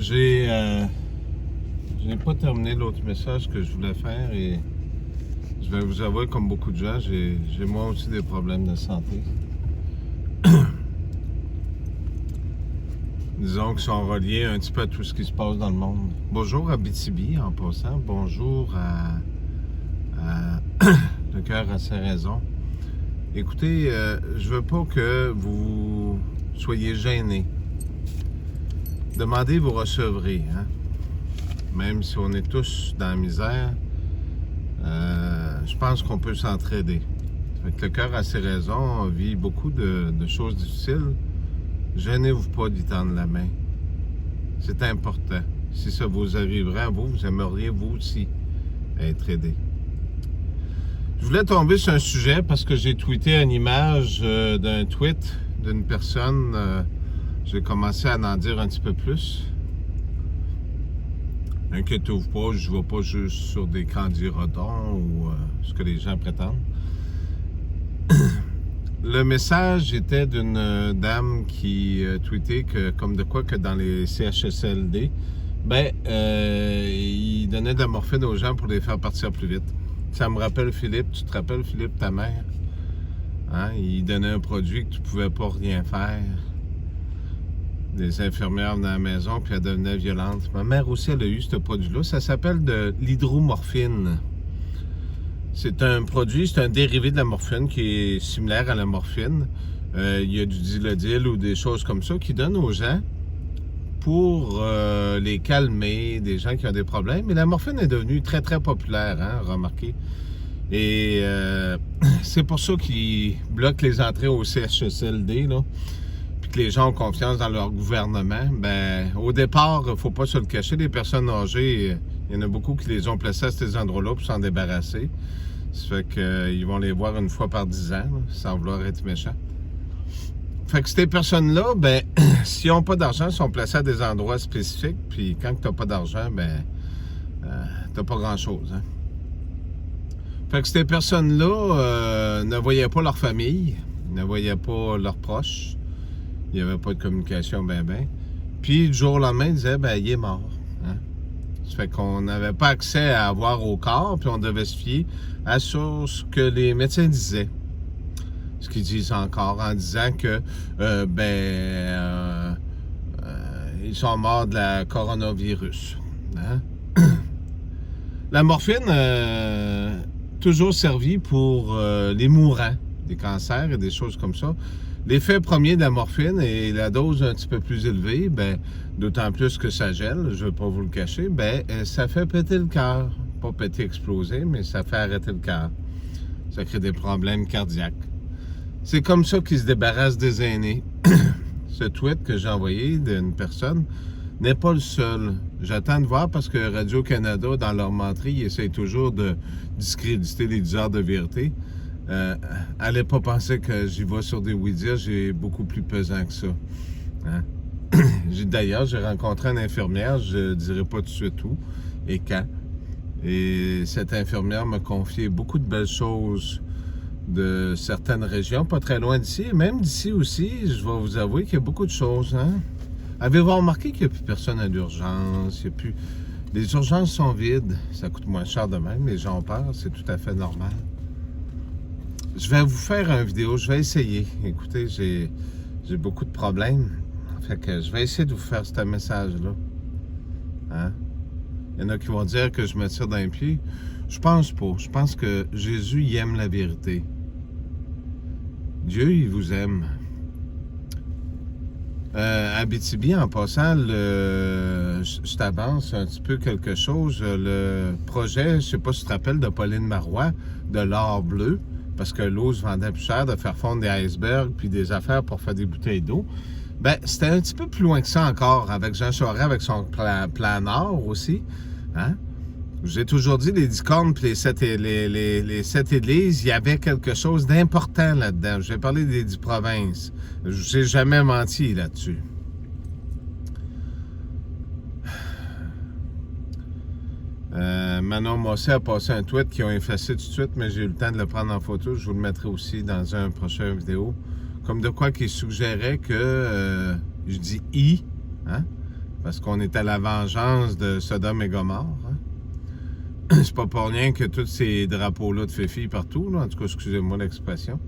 J'ai pas terminé l'autre message que je voulais faire et je vais vous avouer, comme beaucoup de gens, j'ai moi aussi des problèmes de santé. Disons qu'ils sont reliés un petit peu à tout ce qui se passe dans le monde. Bonjour à Abitibi en passant. Bonjour à Le cœur a ses raisons. Écoutez, je veux pas que vous soyez gênés. Demandez, vous recevrez. Hein? Même si on est tous dans la misère, je pense qu'on peut s'entraider. Le cœur a ses raisons, on vit beaucoup de choses difficiles. Gênez-vous pas d'y tendre la main. C'est important. Si ça vous arriverait à vous, vous aimeriez vous aussi être aidé. Je voulais tomber sur un sujet parce que j'ai tweeté une image d'un tweet d'une personne. J'ai commencé à en dire un petit peu plus. Inquiétez-vous pas, je ne vais pas juste sur des candidatons ou ce que les gens prétendent. Le message était d'une dame qui tweetait que, comme de quoi que dans les CHSLD, il donnait de la morphine aux gens pour les faire partir plus vite. Ça me rappelle Philippe, tu te rappelles Philippe, ta mère? Hein? Il donnait un produit que tu ne pouvais pas rien faire. Des infirmières venaient à la maison, puis elle devenait violente. Ma mère aussi, elle a eu ce produit-là. Ça s'appelle de l'hydromorphine. C'est un produit, c'est un dérivé de la morphine qui est similaire à la morphine. Il y a du Dilaudil ou des choses comme ça qui donnent aux gens pour les calmer, des gens qui ont des problèmes. Mais la morphine est devenue très, très populaire, hein, remarquez. Et c'est pour ça qu'ils bloquent les entrées au CHSLD, là. Que les gens ont confiance dans leur gouvernement. Au départ, il ne faut pas se le cacher, les personnes âgées, il y en a beaucoup qui les ont placées à ces endroits-là pour s'en débarrasser. Ça fait qu'ils vont les voir une fois par 10 ans, là, sans vouloir être méchants. Fait que ces personnes-là, s'ils n'ont pas d'argent, ils sont placés à des endroits spécifiques, puis quand tu n'as pas d'argent, t'as pas grand-chose. Hein? Fait que ces personnes-là ne voyaient pas leur famille, ne voyaient pas leurs proches. Il n'y avait pas de communication Puis, du jour au lendemain, ils disaient, il est mort. Hein? Ça fait qu'on n'avait pas accès à avoir au corps, puis on devait se fier à ce que les médecins disaient. Ce qu'ils disent encore, en disant que, ils sont morts de la coronavirus. Hein? La morphine, toujours servi pour les mourants, des cancers et des choses comme ça. L'effet premier de la morphine et la dose un petit peu plus élevée, d'autant plus que ça gèle, je ne vais pas vous le cacher, ça fait péter le cœur. Pas péter, exploser, mais ça fait arrêter le cœur. Ça crée des problèmes cardiaques. C'est comme ça qu'ils se débarrassent des aînés. Ce tweet que j'ai envoyé d'une personne n'est pas le seul. J'attends de voir parce que Radio-Canada, dans leur menterie, ils essayent toujours de discréditer les diseurs de vérité. Allez pas penser que j'y vais sur des oui-dire, j'ai beaucoup plus pesant que ça. Hein? D'ailleurs, j'ai rencontré une infirmière, je ne dirai pas tout de suite où et quand. Et cette infirmière m'a confié beaucoup de belles choses de certaines régions, pas très loin d'ici. Même d'ici aussi, je vais vous avouer qu'il y a beaucoup de choses. Hein? Avez-vous remarqué qu'il n'y a plus personne à l'urgence? Il y a plus... Les urgences sont vides. Ça coûte moins cher de même. Les gens ont peur, c'est tout à fait normal. Je vais vous faire une vidéo, je vais essayer. Écoutez, j'ai beaucoup de problèmes. Fait que je vais essayer de vous faire ce message-là. Hein? Il y en a qui vont dire que je me tire d'un pied. Je pense pas. Je pense que Jésus, il aime la vérité. Dieu, il vous aime. Abitibi, en passant, je t'avance un petit peu quelque chose. Le projet, je ne sais pas si tu te rappelles, de Pauline Marois, de l'or bleu, parce que l'eau se vendait plus cher, de faire fondre des icebergs puis des affaires pour faire des bouteilles d'eau. C'était un petit peu plus loin que ça encore, avec Jean Charest, avec son plan Nord aussi. Hein? J'ai toujours dit, les 10 cornes puis les 7 églises, il y avait quelque chose d'important là-dedans. J'ai parlé des 10 provinces. Je n'ai jamais menti là-dessus. Manon Mossé a passé un tweet qu'ils ont effacé tout de suite, mais j'ai eu le temps de le prendre en photo. Je vous le mettrai aussi dans un prochain vidéo. Comme de quoi qu'il suggérait que, je dis « i », hein? Parce qu'on est à la vengeance de Sodome et Gomorrhe. Hein? C'est pas pour rien que tous ces drapeaux-là de féfilles partout, là. En tout cas, excusez-moi l'expression.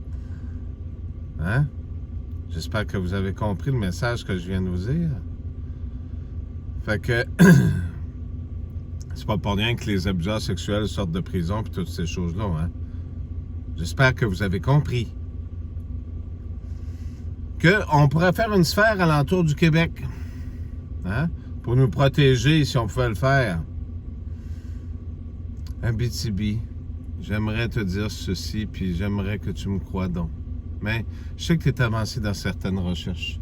Hein? J'espère que vous avez compris le message que je viens de vous dire. Fait que c'est pas pour rien que les abuseurs sexuels sortent de prison et toutes ces choses-là, hein? J'espère que vous avez compris. Qu'on pourrait faire une sphère alentour du Québec. Hein? Pour nous protéger, si on pouvait le faire. Abitibi, j'aimerais te dire ceci, puis j'aimerais que tu me crois donc. Mais je sais que tu es avancé dans certaines recherches.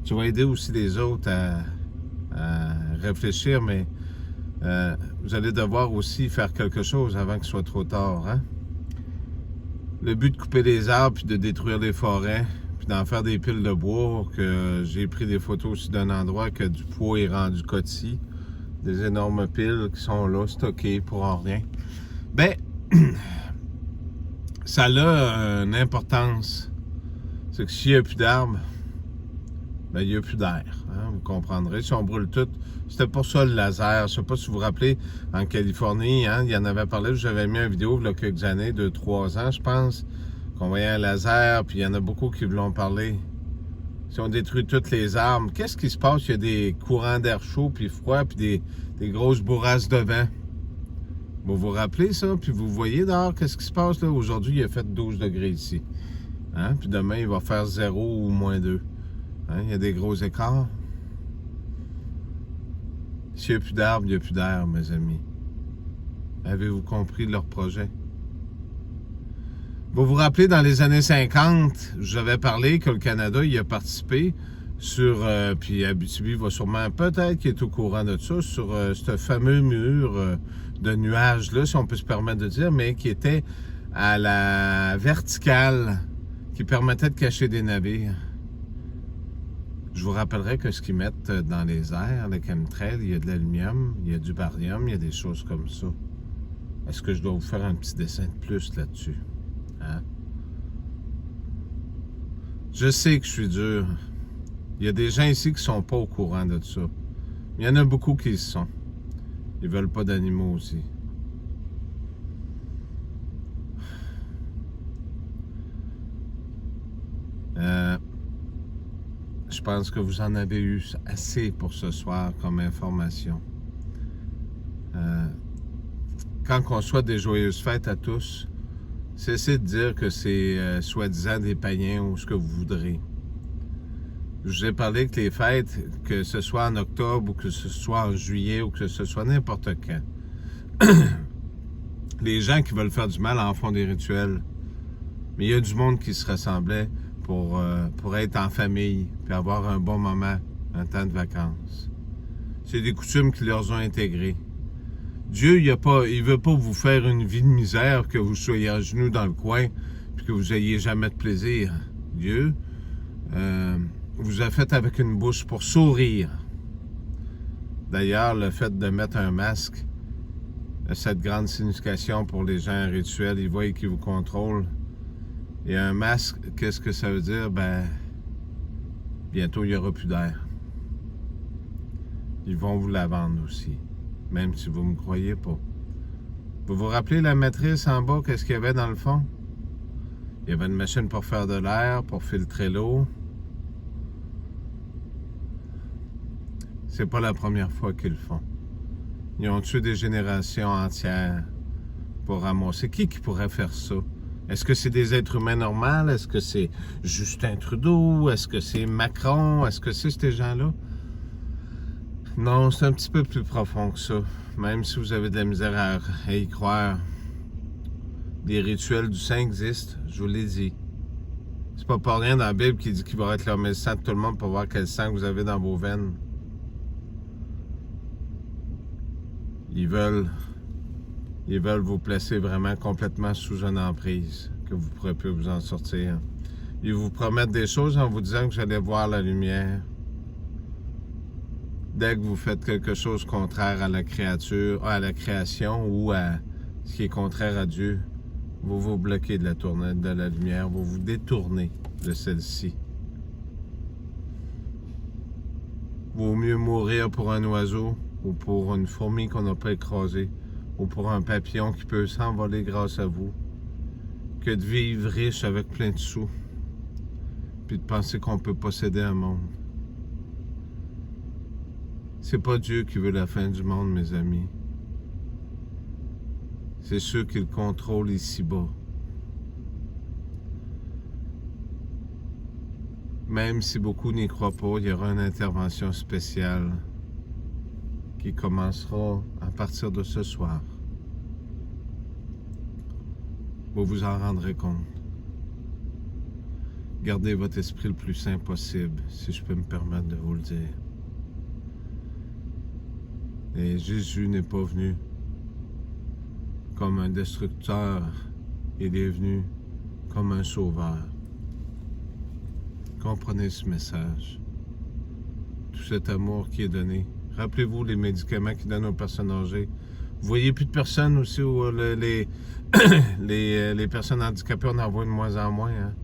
Tu vas aider aussi les autres à réfléchir, mais vous allez devoir aussi faire quelque chose avant qu'il soit trop tard. Hein? Le but de couper les arbres, puis de détruire les forêts, puis d'en faire des piles de bois, que j'ai pris des photos aussi d'un endroit que du poids est rendu cotis. Des énormes piles qui sont là, stockées pour en rien. Ben, ça a une importance. C'est que s'il n'y a plus d'arbres, ben, il n'y a plus d'air. Hein, vous comprendrez. Si on brûle tout, c'était pour ça le laser. Je ne sais pas si vous vous rappelez, en Californie, hein, il y en avait parlé, j'avais mis une vidéo il y a quelques années, 2-3 ans, je pense, qu'on voyait un laser, puis il y en a beaucoup qui voulaient en parler. Si on détruit toutes les arbres, qu'est-ce qui se passe? Il y a des courants d'air chaud, puis froid, puis des grosses bourrasques de vent. Vous vous rappelez ça? Puis vous voyez dehors, qu'est-ce qui se passe là? Aujourd'hui, il a fait 12 degrés ici. Hein? Puis demain, il va faire 0 ou moins 2. Hein? Il y a des gros écarts. S'il n'y a plus d'arbres, il n'y a plus d'air, mes amis. Avez-vous compris leur projet? Vous vous rappelez, dans les années 50, j'avais parlé que le Canada y a participé sur, puis Abitibi va sûrement, peut-être qu'il est au courant de ça, sur ce fameux mur de nuages-là, si on peut se permettre de dire, mais qui était à la verticale, qui permettait de cacher des navires. Je vous rappellerai que ce qu'ils mettent dans les airs, les chemtrails, il y a de l'aluminium, il y a du barium, il y a des choses comme ça. Est-ce que je dois vous faire un petit dessin de plus là-dessus? Hein? Je sais que je suis dur. Il y a des gens ici qui ne sont pas au courant de ça. Il y en a beaucoup qui le sont. Ils ne veulent pas d'animaux aussi. Je pense que vous en avez eu assez pour ce soir comme information. Quand on souhaite des joyeuses fêtes à tous, cessez de dire que c'est soi-disant des païens ou ce que vous voudrez. Je vous ai parlé que les fêtes, que ce soit en octobre ou que ce soit en juillet ou que ce soit n'importe quand, les gens qui veulent faire du mal en font des rituels. Mais il y a du monde qui se rassemblait pour être en famille puis avoir un bon moment, un temps de vacances. C'est des coutumes qui leur ont intégrées. Dieu, il veut pas vous faire une vie de misère, que vous soyez à genoux dans le coin puis que vous ayez jamais de plaisir. Dieu vous a fait avec une bouche pour sourire. D'ailleurs, le fait de mettre un masque a cette grande signification pour les gens rituels. Ils voient qu'ils vous contrôlent. Et un masque, qu'est-ce que ça veut dire? Ben, bientôt, il n'y aura plus d'air. Ils vont vous la vendre aussi, même si vous ne me croyez pas. Vous vous rappelez la matrice en bas, qu'est-ce qu'il y avait dans le fond? Il y avait une machine pour faire de l'air, pour filtrer l'eau. C'est pas la première fois qu'ils le font. Ils ont tué des générations entières pour ramasser. Qui pourrait faire ça? Est-ce que c'est des êtres humains normaux? Est-ce que c'est Justin Trudeau? Est-ce que c'est Macron? Est-ce que c'est ces gens-là? Non, c'est un petit peu plus profond que ça. Même si vous avez de la misère à y croire. Des rituels du sang existent, je vous l'ai dit. C'est pas pour rien dans la Bible qui dit qu'il va être le même sang de tout le monde pour voir quel sang vous avez dans vos veines. Ils veulent vous placer vraiment complètement sous une emprise, que vous ne pourrez plus vous en sortir. Ils vous promettent des choses en vous disant que vous allez voir la lumière. Dès que vous faites quelque chose contraire à la création ou à ce qui est contraire à Dieu, vous vous bloquez de la lumière, vous vous détournez de celle-ci. Vaut mieux mourir pour un oiseau ou pour une fourmi qu'on n'a pas écrasée ou pour un papillon qui peut s'envoler grâce à vous que de vivre riche avec plein de sous puis de penser qu'on peut posséder un monde. C'est pas Dieu qui veut la fin du monde, mes amis. C'est ceux qui le contrôlent ici-bas. Même si beaucoup n'y croient pas, il y aura une intervention spéciale qui commencera à partir de ce soir. Vous vous en rendrez compte. Gardez votre esprit le plus sain possible, si je peux me permettre de vous le dire. Et Jésus n'est pas venu comme un destructeur, il est venu comme un sauveur. Comprenez ce message. Tout cet amour qui est donné. Rappelez-vous les médicaments qu'ils donnent aux personnes âgées. Vous voyez plus de personnes aussi où les personnes handicapées, on en voit de moins en moins. Hein?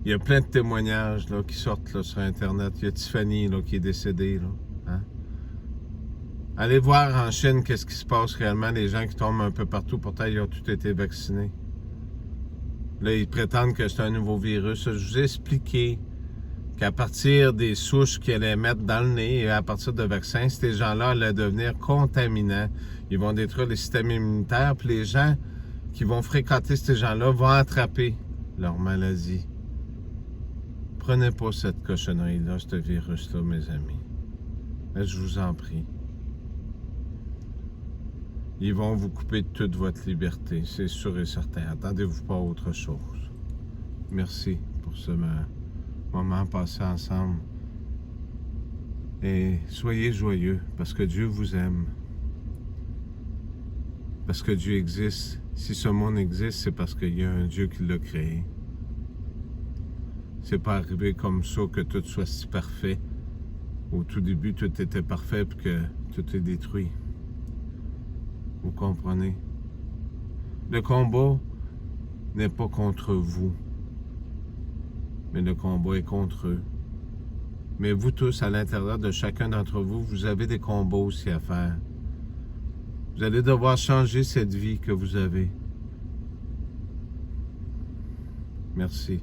Il y a plein de témoignages là, qui sortent là, sur Internet. Il y a Tiffany là, qui est décédée. Là, hein? Allez voir en Chine qu'est-ce qui se passe réellement. Les gens qui tombent un peu partout, pourtant ils ont tous été vaccinés. Là, ils prétendent que c'est un nouveau virus. Je vous ai expliqué qu'à partir des souches qu'ils allaient mettre dans le nez et à partir de vaccins, ces gens-là allaient devenir contaminants. Ils vont détruire le système immunitaire, puis les gens qui vont fréquenter ces gens-là vont attraper leur maladie. Prenez pas cette cochonnerie-là, ce virus-là, mes amis. Là, je vous en prie. Ils vont vous couper de toute votre liberté, c'est sûr et certain. Attendez-vous pas à autre chose. Merci pour ce moment passé ensemble. Et soyez joyeux, parce que Dieu vous aime. Parce que Dieu existe. Si ce monde existe, c'est parce qu'il y a un Dieu qui l'a créé. C'est pas arrivé comme ça que tout soit si parfait. Au tout début, tout était parfait, puis que tout est détruit. Vous comprenez? Le combat n'est pas contre vous, mais le combat est contre eux. Mais vous tous, à l'intérieur de chacun d'entre vous, vous avez des combats aussi à faire. Vous allez devoir changer cette vie que vous avez. Merci.